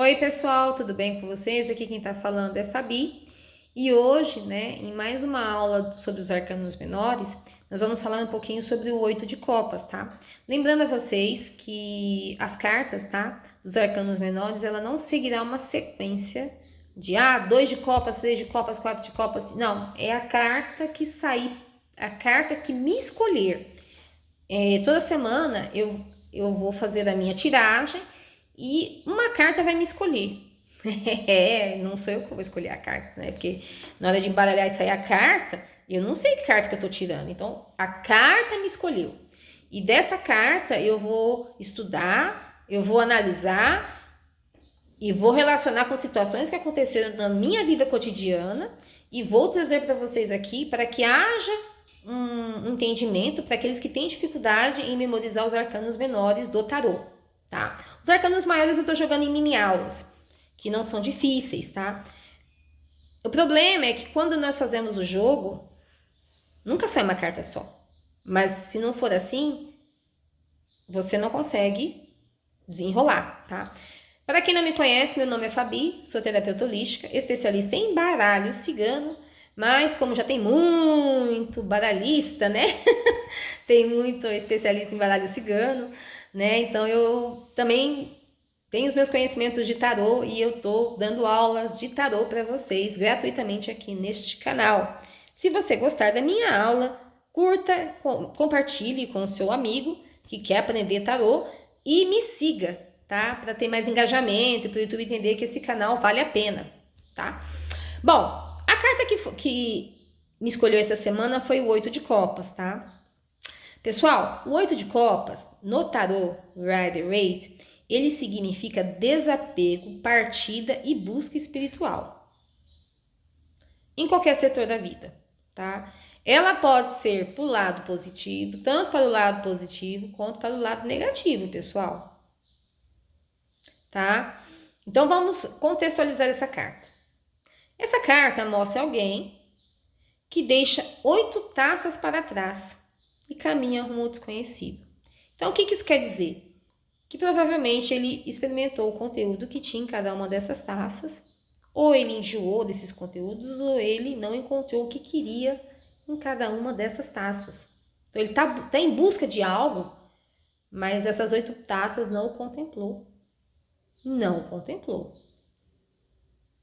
Oi, pessoal, tudo bem com vocês? Aqui quem tá falando é Fabi. E hoje, né, em mais uma aula sobre os arcanos menores, nós vamos falar um pouquinho sobre o oito de copas, tá? Lembrando a vocês que as cartas, tá, dos arcanos menores, ela não seguirá uma sequência de dois de copas, três de copas, quatro de copas. Não, é a carta que sair, a carta que me escolher. Toda semana eu vou fazer a minha tiragem e uma carta vai me escolher. Não sou eu que vou escolher a carta, né? Porque na hora de embaralhar e sair a carta, eu não sei que carta que eu tô tirando. Então, a carta me escolheu. E dessa carta eu vou estudar, eu vou analisar e vou relacionar com situações que aconteceram na minha vida cotidiana e vou trazer para vocês aqui para que haja um entendimento para aqueles que têm dificuldade em memorizar os arcanos menores do tarô, tá? Os arcanos maiores eu tô jogando em mini aulas, que não são difíceis, tá? O problema é que quando nós fazemos o jogo, nunca sai uma carta só. Mas se não for assim, você não consegue desenrolar, tá? Para quem não me conhece, meu nome é Fabi, sou terapeuta holística, especialista em baralho cigano, mas como já tem muito baralhista, né? Tem muito especialista em baralho cigano, né? Então eu também tenho os meus conhecimentos de tarô e eu tô dando aulas de tarô para vocês gratuitamente aqui neste canal. Se você gostar da minha aula, curta, compartilhe com o seu amigo que quer aprender tarô e me siga, tá? Para ter mais engajamento e para o YouTube entender que esse canal vale a pena, tá? Bom, a carta que me escolheu essa semana foi o oito de copas, tá? Pessoal, o oito de copas no tarô Rider-Waite, ele significa desapego, partida e busca espiritual. Em qualquer setor da vida, tá? Ela pode ser para o lado positivo, tanto para o lado positivo quanto para o lado negativo, pessoal. Tá? Então vamos contextualizar essa carta. Essa carta mostra alguém que deixa 8 taças para trás e caminha rumo ao desconhecido. Então o que isso quer dizer? Que provavelmente ele experimentou o conteúdo que tinha em cada uma dessas taças, ou ele enjoou desses conteúdos, ou ele não encontrou o que queria em cada uma dessas taças. Então ele tá em busca de algo, mas essas 8 taças não o contemplou. Não o contemplou.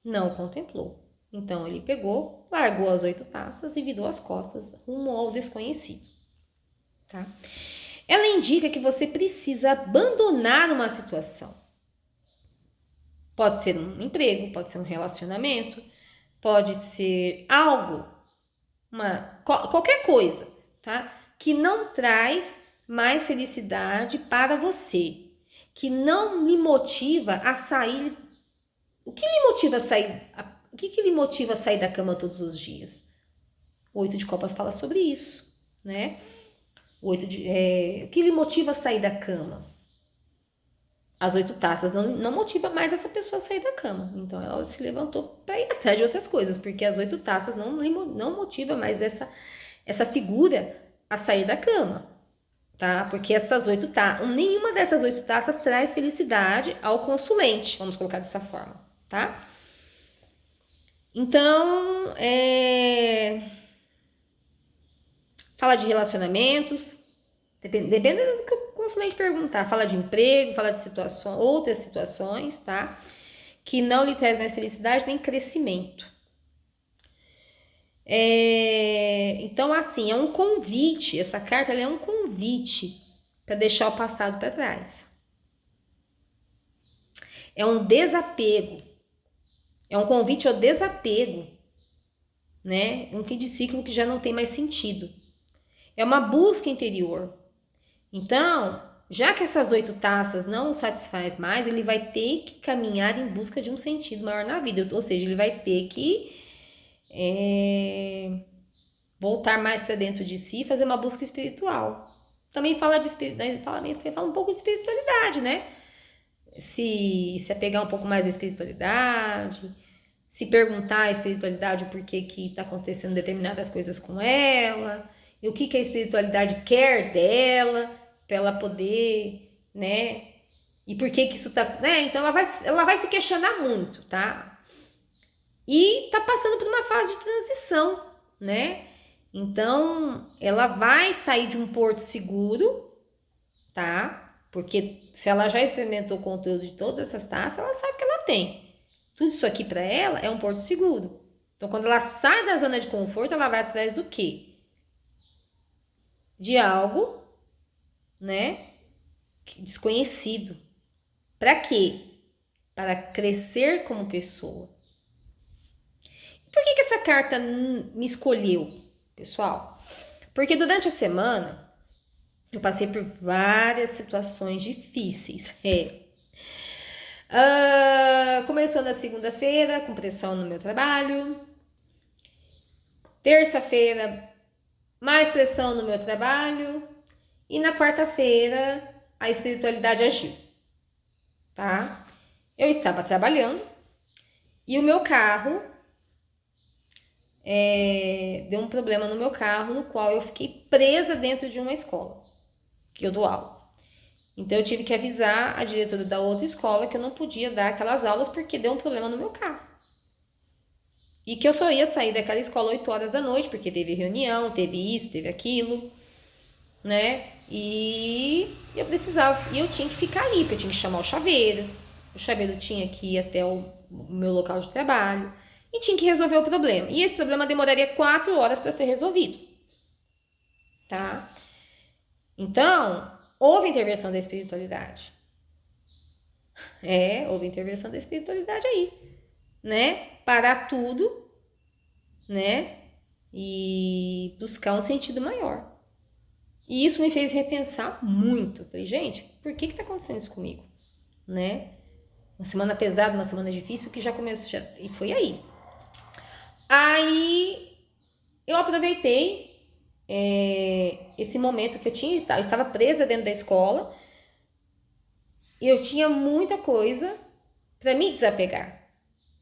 Não o contemplou. Então ele pegou, largou as 8 taças e virou as costas rumo ao desconhecido. Tá? Ela indica que você precisa abandonar uma situação. Pode ser um emprego, pode ser um relacionamento, pode ser algo, qualquer coisa, tá? Que não traz mais felicidade para você, que não lhe motiva a sair. O que lhe motiva a sair? O que lhe motiva a sair da cama todos os dias? O oito de copas fala sobre isso, né? O que lhe motiva a sair da cama? As 8 taças não motiva mais essa pessoa a sair da cama. Então ela se levantou para ir atrás de outras coisas, porque as 8 taças não motiva mais essa figura a sair da cama, tá? Porque essas 8 taças, nenhuma dessas 8 taças traz felicidade ao consulente, vamos colocar dessa forma, tá? Então, fala de relacionamentos, dependendo do que o consulente perguntar, fala de emprego, fala de outras situações, tá? Que não lhe traz mais felicidade nem crescimento. Então, assim, é um convite, essa carta é um convite para deixar o passado para trás. É um desapego, é um convite ao desapego, né? Um fim de ciclo que já não tem mais sentido. É uma busca interior. Então, já que essas 8 taças não o satisfaz mais, ele vai ter que caminhar em busca de um sentido maior na vida. Ou seja, ele vai ter que voltar mais para dentro de si, fazer uma busca espiritual. Também fala fala um pouco de espiritualidade, né? Se apegar um pouco mais à espiritualidade, se perguntar à espiritualidade o porquê que está acontecendo determinadas coisas com ela, e o que a espiritualidade quer dela, para ela poder, né, E por que que isso tá, né? Então ela vai se questionar muito, tá? E tá passando por uma fase de transição, né? Então, ela vai sair de um porto seguro, tá? Porque se ela já experimentou o conteúdo de todas essas taças, ela sabe que ela tem. Tudo isso aqui para ela é um porto seguro. Então, quando ela sai da zona de conforto, ela vai atrás do quê? De algo, né? Desconhecido. Para quê? Para crescer como pessoa. Por que essa carta me escolheu, pessoal? Porque durante a semana eu passei por várias situações difíceis. Começou na segunda-feira com pressão no meu trabalho. Terça-feira, mais pressão no meu trabalho. E na quarta-feira, a espiritualidade agiu, tá? Eu estava trabalhando e o meu carro deu um problema no meu carro, no qual eu fiquei presa dentro de uma escola que eu dou aula. Então eu tive que avisar a diretora da outra escola que eu não podia dar aquelas aulas porque deu um problema no meu carro. E que eu só ia sair daquela escola 8 horas da noite, porque teve reunião, teve isso, teve aquilo, né? E eu precisava, e eu tinha que ficar ali, porque eu tinha que chamar o chaveiro tinha que ir até o meu local de trabalho e tinha que resolver o problema. E esse problema demoraria 4 horas para ser resolvido, tá? Então, houve intervenção da espiritualidade. Houve intervenção da espiritualidade aí, né? Parar tudo, né? E buscar um sentido maior. E isso me fez repensar muito. Falei, gente, por que tá acontecendo isso comigo? Né? Uma semana pesada, uma semana difícil, que já começou, e foi aí. Aí, eu aproveitei esse momento que eu estava presa dentro da escola, e eu tinha muita coisa para me desapegar.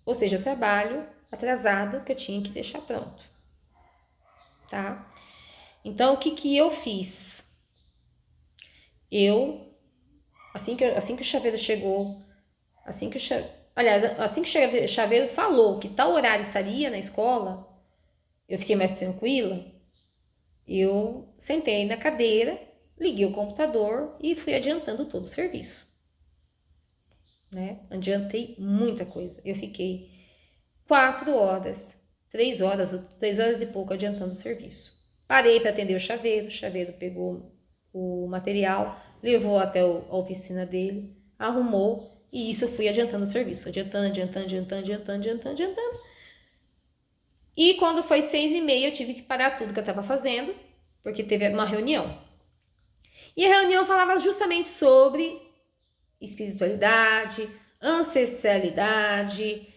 Ou seja, trabalho atrasado que eu tinha que deixar pronto. Tá? Então, o que eu fiz? Assim que o chaveiro chegou, assim que o chaveiro falou que tal horário estaria na escola, eu fiquei mais tranquila. Eu sentei na cadeira, liguei o computador e fui adiantando todo o serviço. Né? Adiantei muita coisa. Eu fiquei 4 horas, 3 horas e pouco adiantando o serviço. Parei para atender o chaveiro pegou o material, levou até a oficina dele, arrumou, e isso eu fui adiantando o serviço, adiantando. E quando foi 6h30, eu tive que parar tudo que eu estava fazendo, porque teve uma reunião. E a reunião falava justamente sobre espiritualidade, ancestralidade,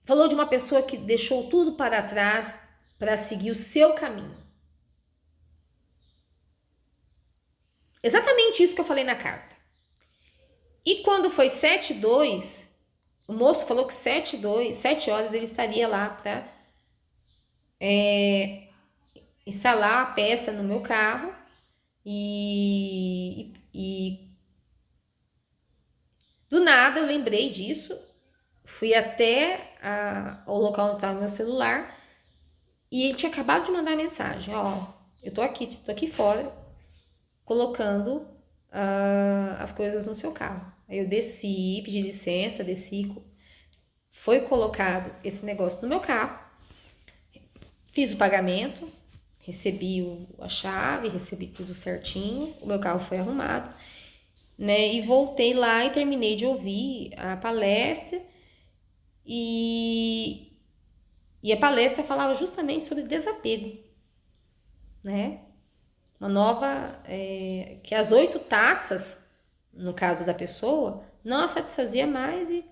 falou de uma pessoa que deixou tudo para trás para seguir o seu caminho. Exatamente isso que eu falei na carta. E quando foi 7h02, o moço falou que 7 horas ele estaria lá para instalar a peça no meu carro e do nada eu lembrei disso, fui até o local onde estava meu celular e ele tinha acabado de mandar mensagem, eu tô aqui fora colocando as coisas no seu carro. Aí eu desci, pedi licença, foi colocado esse negócio no meu carro, fiz o pagamento, recebi a chave, recebi tudo certinho, o meu carro foi arrumado, né? E voltei lá e terminei de ouvir a palestra e a palestra falava justamente sobre desapego, né? Uma nova, que as 8 taças, no caso da pessoa, não a satisfazia mais e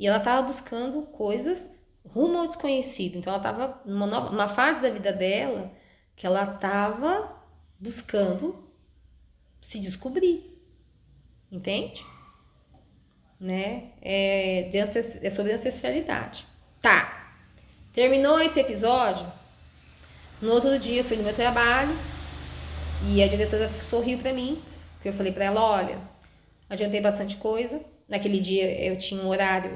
ela estava buscando coisas rumo ao desconhecido. Então ela estava numa fase da vida dela que ela estava buscando se descobrir, entende? Né? É sobre ancestralidade. Tá, terminou esse episódio. No outro dia eu fui no meu trabalho e a diretora sorriu pra mim, porque eu falei pra ela, olha, eu tô aqui adiantei bastante coisa. Naquele dia eu tinha um horário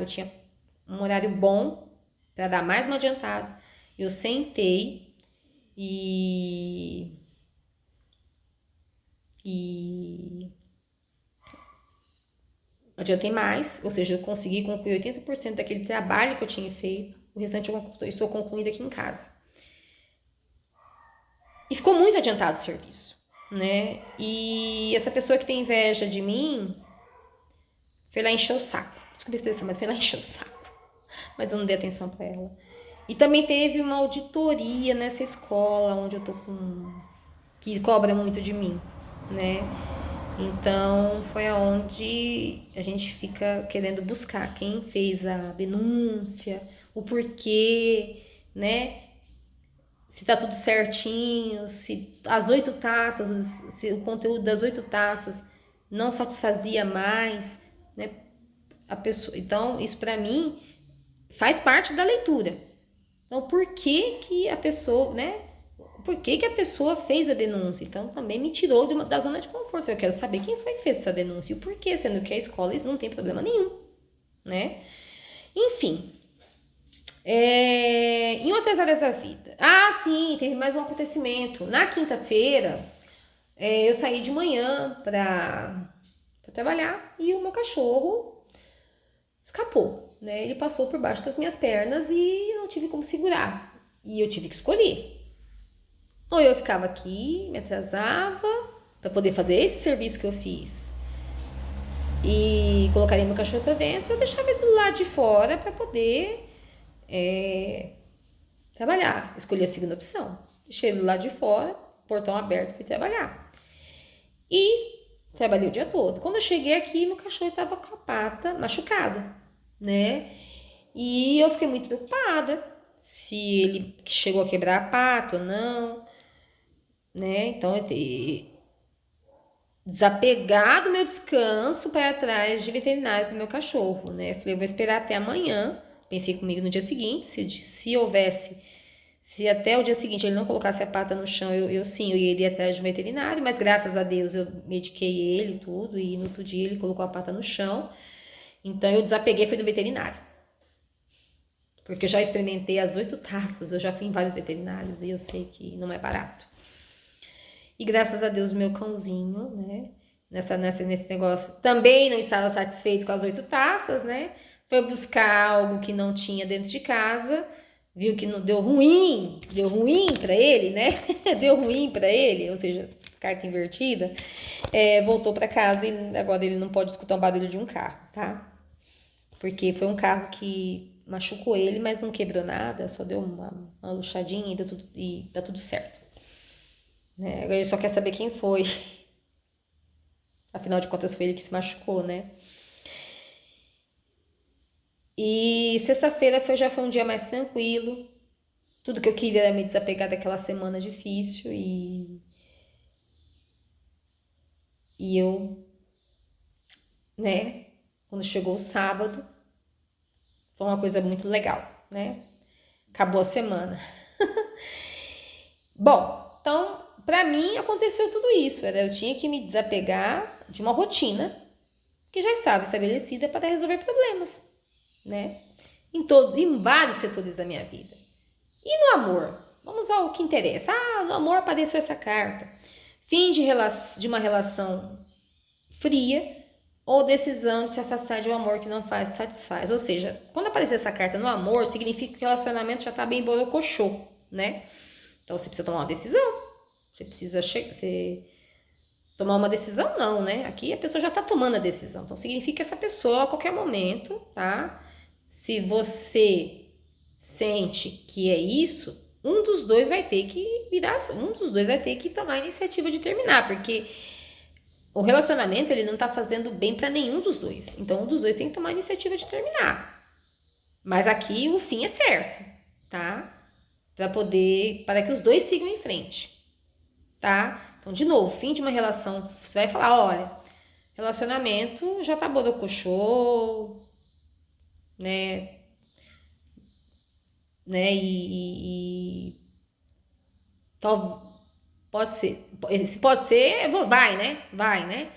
bom para dar mais uma adiantada. Eu sentei e e adiantei mais, ou seja, eu consegui concluir 80% daquele trabalho que eu tinha feito. O restante eu estou concluindo aqui em casa. E ficou muito adiantado o serviço, né? E essa pessoa que tem inveja de mim foi lá encher o saco. Desculpa a expressão, mas foi lá encher o saco. Mas eu não dei atenção para ela. E também teve uma auditoria nessa escola onde eu tô com, que cobra muito de mim, né? Então foi aonde a gente fica querendo buscar quem fez a denúncia, o porquê, né? Se tá tudo certinho, se as 8 taças, se o conteúdo das 8 taças não satisfazia mais, né? A pessoa, então isso para mim faz parte da leitura. Então por que que a pessoa, né? Por que que a pessoa fez a denúncia? Então também me tirou da zona de conforto. Eu quero saber quem foi que fez essa denúncia e o porquê, sendo que a escola isso não tem problema nenhum, né? Enfim, em outras áreas da vida. Ah, sim, teve mais um acontecimento. Na quinta-feira, eu saí de manhã para trabalhar e o meu cachorro escapou, né? Ele passou por baixo das minhas pernas e eu não tive como segurar. E eu tive que escolher. Ou eu ficava aqui, me atrasava para poder fazer esse serviço que eu fiz e colocaria meu cachorro para dentro, eu deixava ele do lado de fora para poder trabalhar. Escolhi a segunda opção. Deixei ele do lado de fora, portão aberto, fui trabalhar. E trabalhei o dia todo. Quando eu cheguei aqui, meu cachorro estava com a pata machucada, né? E eu fiquei muito preocupada se ele chegou a quebrar a pata ou não, né? Então eu desapegar do meu descanso para ir atrás de veterinário para o meu cachorro, né? Eu falei, eu vou esperar até amanhã. Pensei comigo no dia seguinte, se houvesse, se até o dia seguinte ele não colocasse a pata no chão, eu iria atrás de um veterinário, mas graças a Deus eu mediquei ele e tudo, e no outro dia ele colocou a pata no chão. Então eu desapeguei, fui do veterinário. Porque eu já experimentei as 8 taças, eu já fui em vários veterinários e eu sei que não é barato. E graças a Deus, o meu cãozinho, né? Nesse negócio, também não estava satisfeito com as 8 taças, né? Foi buscar algo que não tinha dentro de casa, viu que não deu ruim para ele, né? Deu ruim para ele, ou seja, carta invertida. Voltou para casa e agora ele não pode escutar o barulho de um carro, tá? Porque foi um carro que machucou ele, mas não quebrou nada, só deu uma luxadinha e tá tudo certo. Né? Agora ele só quer saber quem foi. Afinal de contas, foi ele que se machucou, né? E sexta-feira já foi um dia mais tranquilo. Tudo que eu queria era me desapegar daquela semana difícil e eu, né? Quando chegou o sábado, foi uma coisa muito legal, né? Acabou a semana. Bom, então, pra mim aconteceu tudo isso. Eu tinha que me desapegar de uma rotina que já estava estabelecida para resolver problemas, né? Em vários setores da minha vida. E no amor? Vamos ao que interessa. Ah, no amor apareceu essa carta. Fim de uma relação fria ou decisão de se afastar de um amor que não satisfaz. Ou seja, quando aparecer essa carta no amor, significa que o relacionamento já tá bem borocochô, né? Então você precisa tomar uma decisão. Você precisa tomar uma decisão, não, né? Aqui a pessoa já tá tomando a decisão. Então significa que essa pessoa a qualquer momento, tá? Se você sente que é isso, um dos dois vai ter que tomar a iniciativa de terminar, porque o relacionamento ele não tá fazendo bem para nenhum dos dois. Então um dos dois tem que tomar a iniciativa de terminar. Mas aqui o fim é certo, tá? Para que os dois sigam em frente, tá? Então, de novo, fim de uma relação, você vai falar, olha, relacionamento já tá borocochô, né? Né? Tal, pode ser, se pode ser, vai, né? Vai, né?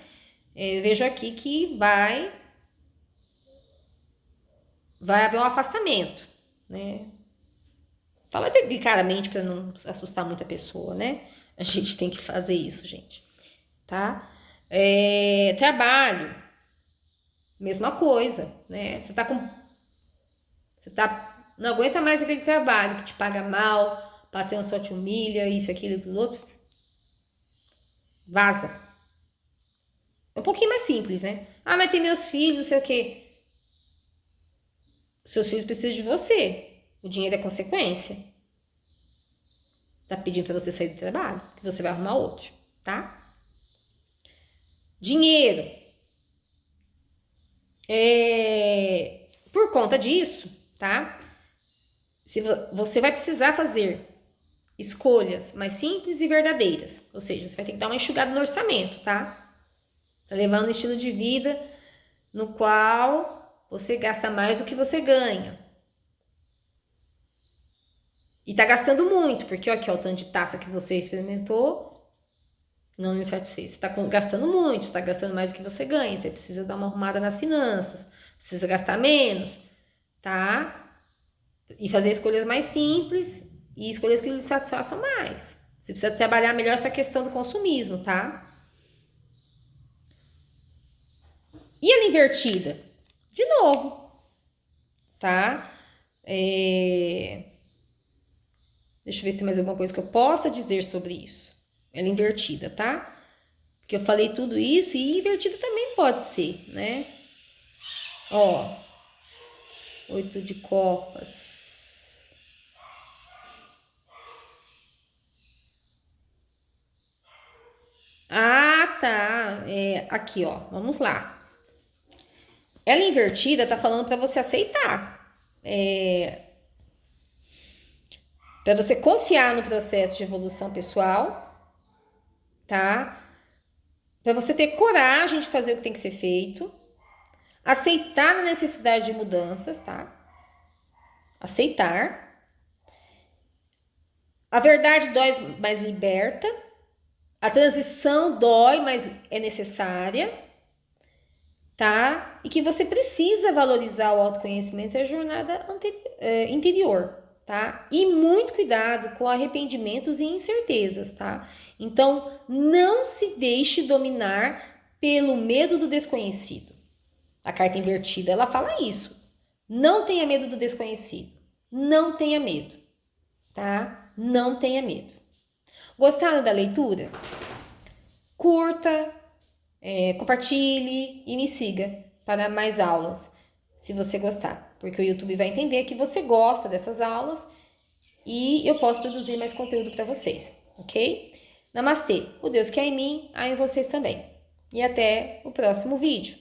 eu vejo aqui que vai haver um afastamento, né? Fala delicadamente para não assustar muita pessoa, né? A gente tem que fazer isso, gente, tá? Trabalho, mesma coisa, né? Não aguenta mais aquele trabalho que te paga mal, o patrão só te humilha, isso, aquilo, aquilo outro. Vaza. É um pouquinho mais simples, né? Ah, mas tem meus filhos, não sei o quê. Seus filhos precisam de você. O dinheiro é consequência. Tá pedindo pra você sair do trabalho, que você vai arrumar outro, tá? Dinheiro. Por conta disso, tá? Você vai precisar fazer escolhas mais simples e verdadeiras. Ou seja, você vai ter que dar uma enxugada no orçamento, tá? Tá levando um estilo de vida no qual você gasta mais do que você ganha. E tá gastando muito, porque aqui, ó, o tanto de taça que você experimentou não lhe satisfez. Você tá gastando muito, você tá gastando mais do que você ganha. Você precisa dar uma arrumada nas finanças, precisa gastar menos, tá? E fazer escolhas mais simples e escolhas que lhe satisfaçam mais. Você precisa trabalhar melhor essa questão do consumismo, tá? E ela invertida? De novo, tá? Deixa eu ver se tem mais alguma coisa que eu possa dizer sobre isso. Ela invertida, tá? Porque eu falei tudo isso e invertida também pode ser, né? Ó, 8 de copas. Ah, tá. Aqui, ó. Vamos lá. Ela invertida tá falando para você aceitar. Para você confiar no processo de evolução pessoal, tá? Para você ter coragem de fazer o que tem que ser feito. Aceitar a necessidade de mudanças, tá? Aceitar. A verdade dói, mas liberta. A transição dói, mas é necessária, tá? E que você precisa valorizar o autoconhecimento e a jornada interior, tá? E muito cuidado com arrependimentos e incertezas, tá? Então, não se deixe dominar pelo medo do desconhecido. A carta invertida, ela fala isso. Não tenha medo do desconhecido. Não tenha medo, tá? Não tenha medo. Gostaram da leitura? Curta, compartilhe e me siga para mais aulas, se você gostar, porque o YouTube vai entender que você gosta dessas aulas e eu posso produzir mais conteúdo para vocês, ok? Namastê, o Deus que é em mim, há em vocês também. E até o próximo vídeo.